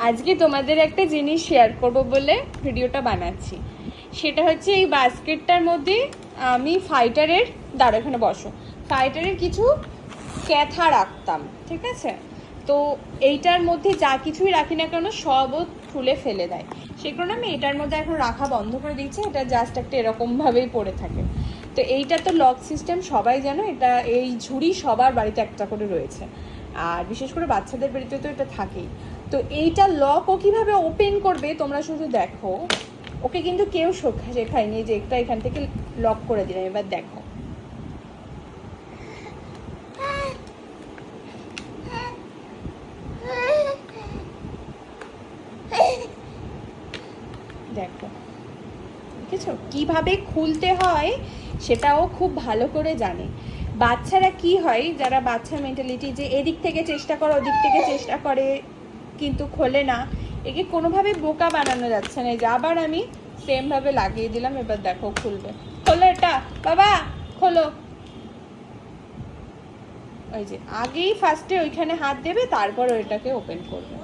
আজকে তোমাদের একটা জিনিস শেয়ার করব বলে ভিডিওটা বানাচ্ছি। সেটা হচ্ছে এই বাস্কেটটার মধ্যে আমি ফাইটারের, দাঁড়ো এখানে বসো, ফাইটারের কিছু ক্যাথা রাখতাম, ঠিক আছে? তো এইটার মধ্যে যা কিছুই রাখি না কেন সবও খুলে ফেলে দেয়, সেই কারণে আমি এটার মধ্যে এখন রাখা বন্ধ করে দিচ্ছি। এটা জাস্ট একটা এরকমভাবেই পড়ে থাকে। তো এইটা তো লক সিস্টেম, সবাই জানো, এটা এই ঝুড়ি সবার বাড়িতে একটা করে রয়েছে, আর বিশেষ করে বাচ্চাদের বাড়িতে তো এটা থাকেই। তো এইটা লক ও কীভাবে ওপেন করবে তোমরা শুধু দেখো। ওকে কিন্তু কেউ শেখায়নি যে একটা এখান থেকে লক করে দিলাম, এবার দেখো। দেখো, দেখেছো কীভাবে খুলতে হয়, সেটাও খুব ভালো করে জানে। বাচ্চারা কি হয়, যারা বাচ্চা মেন্টালিটি, যে এদিক থেকে চেষ্টা করে ওদিক থেকে চেষ্টা করে কিন্তু খোলে না, একে কোনোভাবে বোকা বানানো যাচ্ছে না। যে আবার আমি সেমভাবে লাগিয়ে দিলাম, এবার দেখো খুলবে। খোলো এটা বাবা, খোলো। ওই যে আগেই ফার্স্টে ওইখানে হাত দেবে, তারপর ওইটাকে ওপেন করবে।